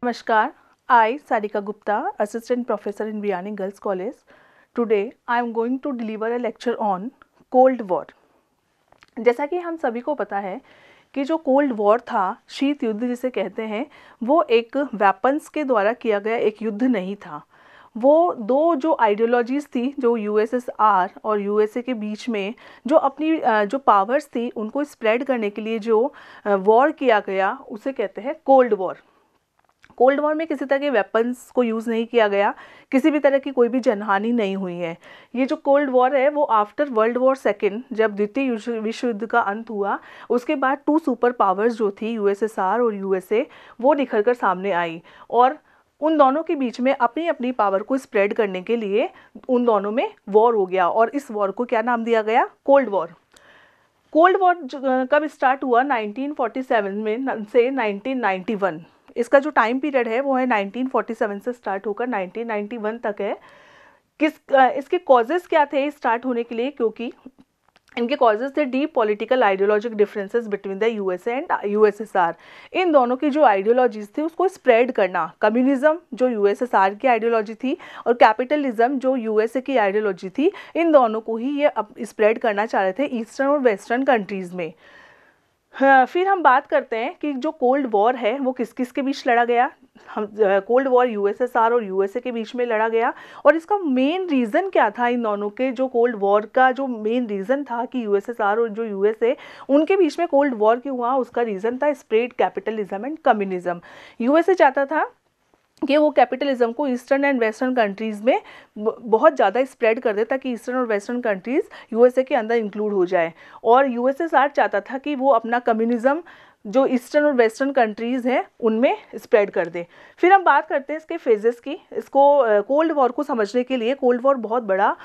Namaskar, I, Sarika Gupta, Assistant Professor in Vianney Girls College. Today, I am going to deliver a lecture on Cold War. जैसा कि हम सभी को पता है कि जो कोल्ड वॉर था, शीत युद्ध जिसे कहते हैं, वो एक वेपन्स के द्वारा किया गया एक युद्ध नहीं था। वो दो जो आइडियोलॉजीज़ थी, जो यूएसएसआर और यूएसए के बीच में जो अपनी जो पावर्स थी उनको स्प्रेड करने के लिए जो वॉर किया गया, उसे कहते हैं कोल्ड वॉर। कोल्ड वॉर में किसी तरह के वेपन्स को यूज़ नहीं किया गया, किसी भी तरह की कोई भी जनहानि नहीं हुई है। ये जो कोल्ड वॉर है वो आफ्टर वर्ल्ड वॉर सेकेंड, जब द्वितीय विश्व युद्ध का अंत हुआ, उसके बाद टू सुपर पावर्स जो थी यूएसएसआर और यूएसए, वो निखर कर सामने आई और उन दोनों के बीच में अपनी अपनी पावर को स्प्रेड करने के लिए उन दोनों में वॉर हो गया और इस वॉर को क्या नाम दिया गया? Cold war. कोल्ड वॉर कब स्टार्ट हुआ? 1947 में से 1991। इसका जो टाइम पीरियड है वो है 1947 से स्टार्ट होकर 1991 तक है। इसके कॉजेज़ क्या थे स्टार्ट होने के लिए? क्योंकि इनके कॉजेज़ थे deep political ideologic differences between the USA and USSR. इन दोनों की जो आइडियोलॉजीज थी उसको स्प्रेड करना। कम्युनिज्म जो यूएसएसआर की आइडियोलॉजी थी और कैपिटलिज्म जो यूएसए की आइडियोलॉजी थी, इन दोनों को ही ये स्प्रेड करना चाह रहे थे ईस्टर्न और वेस्टर्न कंट्रीज़ में। हाँ, फिर हम बात करते हैं कि जो कोल्ड वॉर है वो किस किस के बीच लड़ा गया। हम कोल्ड वॉर यूएसएसआर और यूएसए के बीच में लड़ा गया और इसका मेन रीज़न क्या था? इन दोनों के जो कोल्ड वॉर का जो मेन रीज़न था कि यूएसएसआर और जो यूएसए, उनके बीच में कोल्ड वॉर क्यों हुआ, उसका रीज़न था spread capitalism and communism. USA चाहता था कि वो कैपिटलिज्म को ईस्टर्न एंड वेस्टर्न कंट्रीज़ में बहुत ज़्यादा स्प्रेड कर दे ताकि ईस्टर्न और वेस्टर्न कंट्रीज़ यूएसए के अंदर इंक्लूड हो जाए, और यूएसएसआर चाहता था कि वो अपना कम्युनिज्म जो ईस्टर्न और वेस्टर्न कंट्रीज़ हैं उनमें स्प्रेड कर दे। फिर हम बात करते हैं इसके फेजेस की। इसको कोल्ड वॉर को समझने के लिए, कोल्ड वॉर बहुत बड़ा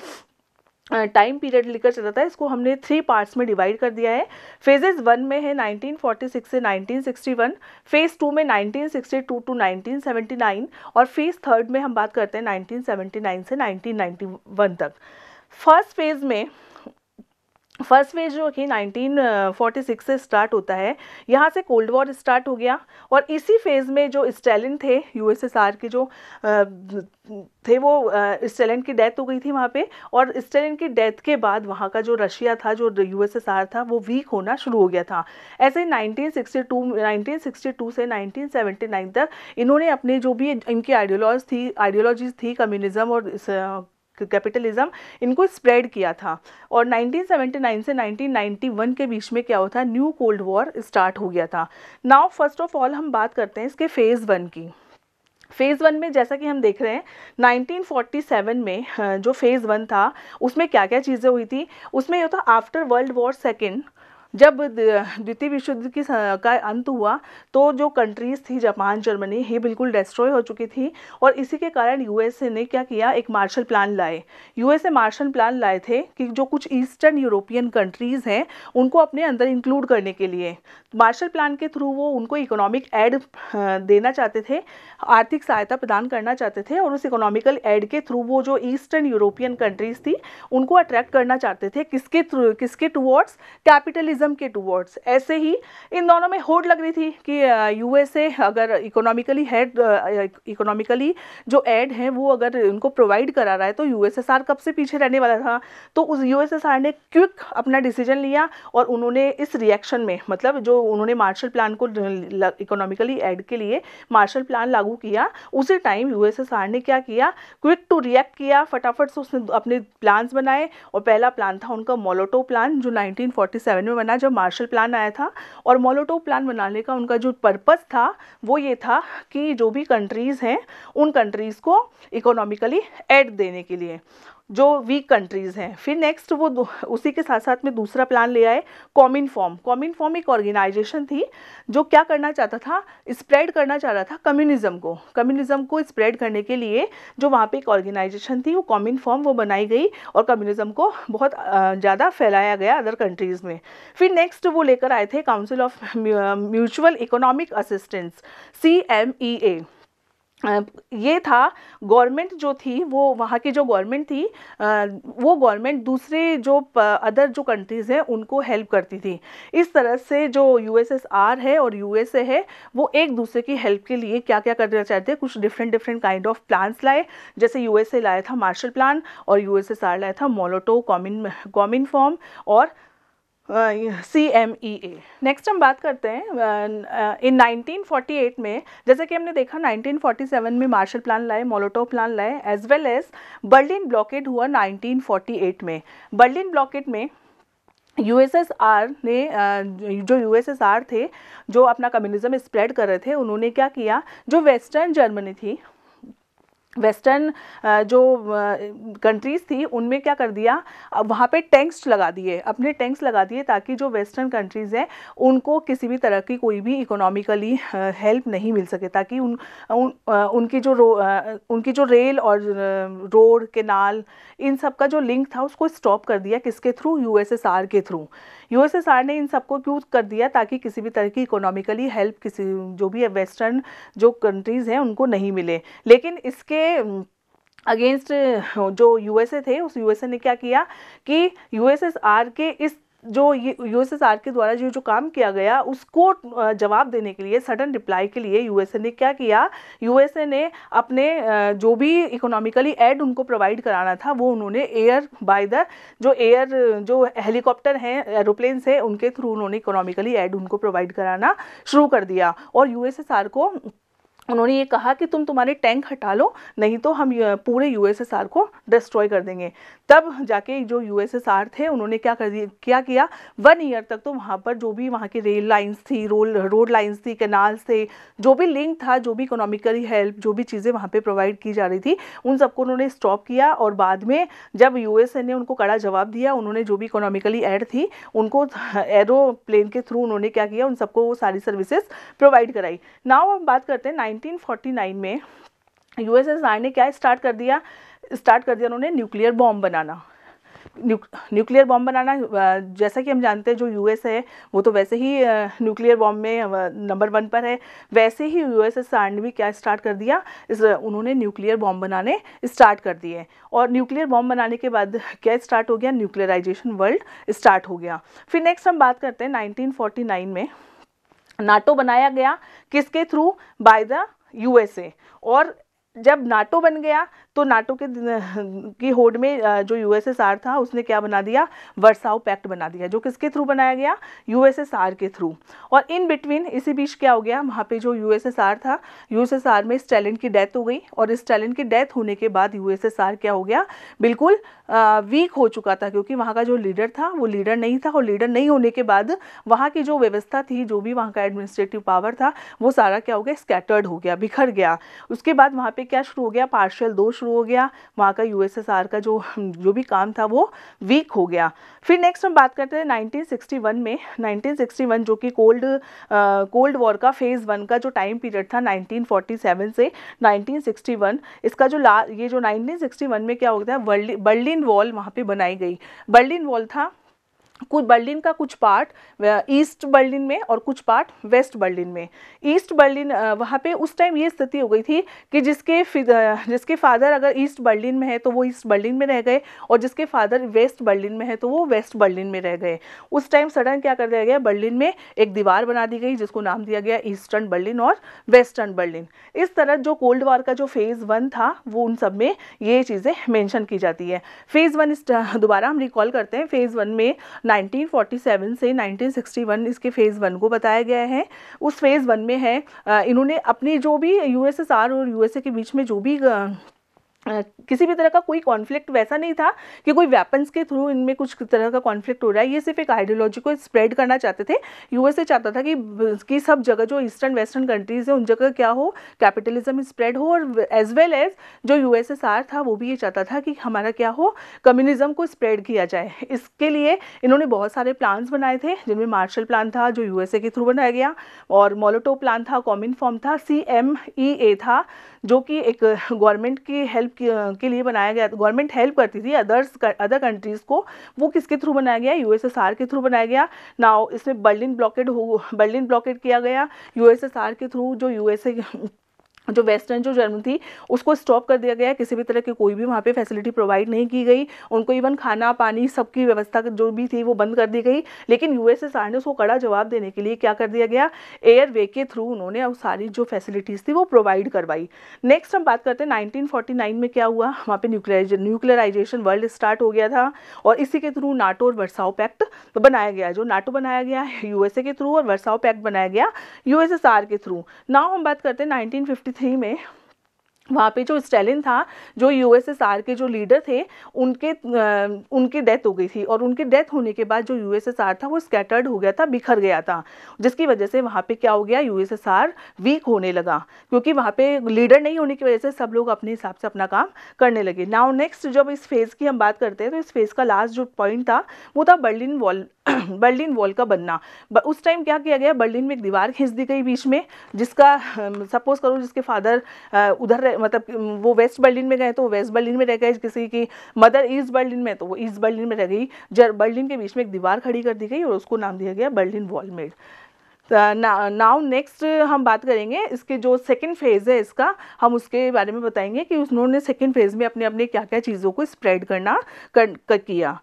टाइम पीरियड लेकर चलता था, इसको हमने 3 पार्ट्स में डिवाइड कर दिया है। फेजेस 1 में है 1946 से 1961, फेज़ 2 में 1962 टू 1979 और फेज़ 3 में हम बात करते हैं 1979 से 1991 तक। फर्स्ट फेज जो कि 1946 से स्टार्ट होता है, यहाँ से कोल्ड वॉर स्टार्ट हो गया और इसी फेज़ में जो स्टालिन थे, यूएसएसआर के जो थे, वो स्टालिन की डेथ हो गई थी वहाँ पे, और स्टालिन की डेथ के बाद वहाँ का जो रशिया था, जो यूएसएसआर था, वो वीक होना शुरू हो गया था। ऐसे 1962 से 1979 तक इन्होंने अपने जो भी इनकी आइडियोलॉजीज थी कम्युनिज्म और कैपिटलिज्म, इनको स्प्रेड किया था। और 1979 से 1991 के बीच में क्या हुआ था? न्यू कोल्ड वॉर स्टार्ट हो गया था। नाउ फर्स्ट ऑफ ऑल हम बात करते हैं इसके फेज़ 1 की। फेज़ 1 में जैसा कि हम देख रहे हैं 1947 में जो फेज़ 1 था उसमें क्या क्या चीज़ें हुई थी? उसमें ये था आफ्टर वर्ल्ड वॉर सेकेंड, जब द्वितीय विश्व युद्ध का अंत हुआ तो जो कंट्रीज़ थी जापान, जर्मनी, ये बिल्कुल डिस्ट्रॉय हो चुकी थी और इसी के कारण यूएसए ने क्या किया? एक मार्शल प्लान लाए। यूएसए मार्शल प्लान लाए थे कि जो कुछ ईस्टर्न यूरोपियन कंट्रीज़ हैं उनको अपने अंदर इंक्लूड करने के लिए। मार्शल प्लान के थ्रू वो उनको इकोनॉमिक एड देना चाहते थे, आर्थिक सहायता प्रदान करना चाहते थे, और उस इकोनॉमिकल एड के थ्रू वो जो ईस्टर्न यूरोपियन कंट्रीज़ थी उनको अट्रैक्ट करना चाहते थे। किसके टूवर्ड्स? कैपिटलिज्म के टूवर्ड्स। ऐसे ही इन दोनों में होड़ लग रही थी कि यूएसए अगर इकोनॉमिकली जो एड है वो अगर उनको प्रोवाइड करा रहा है तो यूएसएसआर कब से पीछे रहने वाला था। तो उस यूएसएसआर ने क्विक अपना डिसीजन लिया और उन्होंने इस रिएक्शन में, मतलब जो उन्होंने मार्शल प्लान को इकोनॉमिकली एड के लिए मार्शल प्लान लागू किया, उसी टाइम यूएसएसआर ने क्या किया? क्विक टू रिएक्ट किया, फटाफट से उसने अपने प्लान्स बनाए। और पहला प्लान था उनका मोलोटोव प्लान, जो 1947 में बना जब मार्शल प्लान आया था। और मोलोटोव प्लान बनाने का उनका जो पर्पस था वो ये था कि जो भी कंट्रीज़ हैं उन कंट्रीज़ को इकोनॉमिकली एड देने के लिए, जो वीक कंट्रीज़ हैं। फिर नेक्स्ट वो उसी के साथ साथ में दूसरा प्लान ले आए, कॉमिनफॉर्म एक ऑर्गेनाइजेशन थी जो क्या करना चाहता था? स्प्रेड करना चाह रहा था कम्युनिज्म को स्प्रेड करने के लिए जो वहाँ पे एक ऑर्गेनाइजेशन थी वो कॉमिनफॉर्म, वो बनाई गई और कम्युनिज्म को बहुत ज़्यादा फैलाया गया अदर कंट्रीज़ में। फिर नेक्स्ट वो लेकर आए थे council of mutual economic assistance, CMEA। ये था गवर्नमेंट जो थी, वो वहाँ की जो गवर्नमेंट थी वो गवर्नमेंट दूसरे जो अदर जो कंट्रीज़ हैं उनको हेल्प करती थी। इस तरह से जो यूएसएसआर है और यूएसए है वो एक दूसरे की हेल्प के लिए क्या क्या करना चाहते हैं, कुछ different different kind of plans लाए। जैसे यूएसए लाया था मार्शल प्लान और यूएसएसआर लाया था मोलोटोव कॉमिनफॉर्म और CMEA। नेक्स्ट हम बात करते हैं इन 1948 में, जैसे कि हमने देखा 1947 में मार्शल प्लान लाए, मोलोटोव प्लान लाए, as well as Berlin blockade हुआ 1948 में। बर्लिन ब्लॉकेड में यूएसएसआर ने जो यूएसएसआर थे जो अपना कम्युनिज्म स्प्रेड कर रहे थे, उन्होंने क्या किया, जो वेस्टर्न जर्मनी थी, वेस्टर्न जो कंट्रीज़ थी उनमें क्या कर दिया, अब वहाँ पे टैंक्स लगा दिए, अपने टैंक्स लगा दिए ताकि जो वेस्टर्न कंट्रीज़ हैं उनको किसी भी तरह की कोई भी इकोनॉमिकली हेल्प नहीं मिल सके, ताकि उनकी जो रेल और रोड केनाल इन सब का जो लिंक था उसको स्टॉप कर दिया। किसके थ्रू? यूएसएसआर के थ्रू। यूएसएसआर ने इन सबको क्यों कर दिया? ताकि किसी भी तरह की इकोनॉमिकली हेल्प किसी जो भी वेस्टर्न जो कंट्रीज़ हैं उनको नहीं मिले। लेकिन इसके अगेंस्ट जो यूएसए थे, उस यूएसए ने क्या किया कि यूएसएसआर के इस जो यूएसएसआर के द्वारा जो काम किया गया उसको जवाब देने के लिए, सडन रिप्लाई के लिए यूएसए ने क्या किया, यूएसए ने अपने जो भी इकोनॉमिकली एड उनको प्रोवाइड कराना था वो उन्होंने एयर बाय द जो हेलीकॉप्टर हैं, एरोप्लेन्स हैं, उनके थ्रू उन्होंने इकोनॉमिकली एड उनको प्रोवाइड कराना शुरू कर दिया। और यूएसएसआर को उन्होंने ये कहा कि तुम्हारे टैंक हटा लो, नहीं तो हम पूरे यूएसएसआर को डिस्ट्रॉय कर देंगे। तब जाके जो यूएसएसआर थे उन्होंने क्या किया 1 ईयर तक तो वहाँ पर जो भी वहाँ की रेल लाइंस थी, रोड लाइंस थी, कैनाल्स थे, जो भी लिंक था, जो भी इकोनॉमिकली हेल्प, जो भी चीज़ें वहाँ पे प्रोवाइड की जा रही थी, उन सबको उन्होंने स्टॉप किया। और बाद में जब यूएसए ने उनको कड़ा जवाब दिया, उन्होंने जो भी इकोनॉमिकली एड थी उनको एरोप्लेन के थ्रू उन्होंने क्या किया, उन सबको वो सारी सर्विसेज प्रोवाइड कराई। नाउ हम बात करते हैं 1949 में यूएसएसआर ने क्या स्टार्ट कर दिया उन्होंने न्यूक्लियर बॉम्ब बनाना। न्यूक्लियर बॉम्ब बनाना, जैसा कि हम जानते हैं जो यूएस है वो तो वैसे ही न्यूक्लियर बॉम्ब में नंबर 1 पर है, वैसे ही यूएसएसआर ने भी क्या स्टार्ट कर दिया, उन्होंने न्यूक्लियर बॉम्ब बनाने स्टार्ट कर दिए। और न्यूक्लियर बॉम्ब बनाने के बाद क्या स्टार्ट हो गया, न्यूक्लियराइजेशन वर्ल्ड स्टार्ट हो गया। फिर नेक्स्ट हम बात करते हैं 1949 में नाटो बनाया गया, किसके थ्रू? By the USA. और जब नाटो बन गया तो नाटो की होड़ में जो यूएसएसआर था उसने क्या बना दिया, वर्साओ पैक्ट बना दिया, जो किसके थ्रू बनाया गया, यूएसएसआर के थ्रू। और इन बिटवीन इसी बीच क्या हो गया, वहाँ पे जो यूएसएसआर था, यूएसएसआर में स्टालिन की डेथ हो गई। और स्टालिन की डेथ होने के बाद यूएसएसआर क्या हो गया, बिल्कुल वीक हो चुका था, क्योंकि वहाँ का जो लीडर था वो लीडर नहीं था। और लीडर नहीं होने के बाद वहाँ की जो व्यवस्था थी, जो भी वहाँ का एडमिनिस्ट्रेटिव पावर था, वो सारा क्या हो गया, स्कैटर्ड हो गया, बिखर गया। उसके बाद वहाँ पे क्या शुरू हो गया, पार्शियल 2 शुरू हो गया। वहाँ का यूएसएसआर का जो भी काम था वो वीक हो गया। फिर नेक्स्ट हम बात करते हैं 1961 में। 1961 जो कि कोल्ड वॉर का फेज़ 1 का जो टाइम पीरियड था 1947 से 1961, इसका जो ये जो 1961 में क्या हो गया, बर्लिन वॉल वहाँ पे बनाई गई। बर्लिन वॉल था, बर्लिन का कुछ पार्ट ईस्ट बर्लिन में और कुछ पार्ट वेस्ट बर्लिन में। ईस्ट बर्लिन वहाँ पे उस टाइम ये स्थिति हो गई थी कि जिसके फादर अगर ईस्ट बर्लिन में है तो वो ईस्ट बर्लिन में रह गए, और जिसके फादर वेस्ट बर्लिन में है तो वो वेस्ट बर्लिन में रह गए। उस टाइम सडन क्या कर दिया गया, बर्लिन में एक दीवार बना दी गई जिसको नाम दिया गया ईस्टर्न बर्लिन और वेस्टर्न बर्लिन। इस तरह जो कोल्ड वॉर का जो फेज़ 1 था वो उन सब में ये चीज़ें मेंशन की जाती है। फेज़ 1 दोबारा हम रिकॉल करते हैं। फेज़ 1 में 1947 से 1961 इसके फेज़ 1 को बताया गया है। उस फेज़ 1 में है इन्होंने अपनी जो भी यूएसएसआर और यूएसए के बीच में जो भी किसी भी तरह का कोई कॉन्फ्लिक्ट वैसा नहीं था कि कोई वेपन्स के थ्रू इनमें कुछ तरह का कॉन्फ्लिक्ट हो रहा है। ये सिर्फ एक आइडियोलॉजी को स्प्रेड करना चाहते थे। यूएसए चाहता था कि सब जगह जो ईस्टर्न वेस्टर्न कंट्रीज़ है उन जगह क्या हो, कैपिटलिज्म स्प्रेड हो। और एज वेल एज जो यूएसएसआर था वो भी ये चाहता था कि हमारा क्या हो, कम्युनिज्म को स्प्रेड किया जाए। इसके लिए इन्होंने बहुत सारे प्लान्स बनाए थे, जिनमें मार्शल प्लान था जो यूएसए के थ्रू बनाया गया, और मोलोटोव प्लान था, कॉमिनफॉर्म था, CMEA था जो कि एक गवर्नमेंट की हेल्प के लिए बनाया गया। गवर्नमेंट हेल्प करती थी अदर कंट्रीज़ को। वो किसके थ्रू बनाया गया, यूएसएसआर के थ्रू बनाया गया। नाउ इसमें बर्लिन ब्लॉकेड किया गया यूएसएसआर के थ्रू। जो जो वेस्टर्न जो जर्मनी थी उसको स्टॉप कर दिया गया, किसी भी तरह की कोई भी वहाँ पे फैसिलिटी प्रोवाइड नहीं की गई, उनको इवन खाना पानी सबकी व्यवस्था जो भी थी वो बंद कर दी गई। लेकिन यूएसएसआर ने उसको कड़ा जवाब देने के लिए क्या कर दिया गया, एयरवे के थ्रू उन्होंने अब सारी जो फैसिलिटीज़ थी वो प्रोवाइड करवाई। नेक्स्ट हम बात करते हैं 1949 में क्या हुआ, वहाँ पे न्यूक्लियराइजेशन वर्ल्ड स्टार्ट हो गया था और इसी के थ्रू नाटो और वर्साओ पैक्ट बनाया गया। जो नाटो बनाया गया यूएसए के थ्रू और वर्साओ पैक्ट बनाया गया यूएसएसआर के थ्रू। नाउ हम बात करते हैं 1953 में, वहाँ पे जो स्टालिन था, जो यूएसएसआर के जो लीडर थे, उनकी डेथ हो गई थी और उनकी डेथ होने के बाद जो यूएसएसआर था वो स्कैटर्ड हो गया था, बिखर गया था, जिसकी वजह से वहाँ पे क्या हो गया, यूएसएसआर वीक होने लगा, क्योंकि वहाँ पे लीडर नहीं होने की वजह से सब लोग अपने हिसाब से अपना काम करने लगे। नाउ नेक्स्ट जब इस फेज़ की हम बात करते हैं तो इस फेज़ का लास्ट जो पॉइंट था वो था बर्लिन वॉल बर्लिन वॉल का बनना। उस टाइम क्या किया गया, बर्लिन में एक दीवार खींच दी गई बीच में, जिसका सपोज करो जिसके फादर उधर मतलब वो वेस्ट बर्लिन में गए तो वो वेस्ट बर्लिन में रह गए, किसी की मदर ईस्ट बर्लिन में तो वो ईस्ट बर्लिन में रह गई। बर्लिन के बीच में एक दीवार खड़ी कर दी गई और उसको नाम दिया गया Berlin wall made. Now next हम बात करेंगे इसके जो सेकंड फेज़ है इसका, हम उसके बारे में बताएंगे कि उन्होंने सेकंड फेज़ में अपने अपने क्या क्या चीज़ों को स्प्रेड करना किया।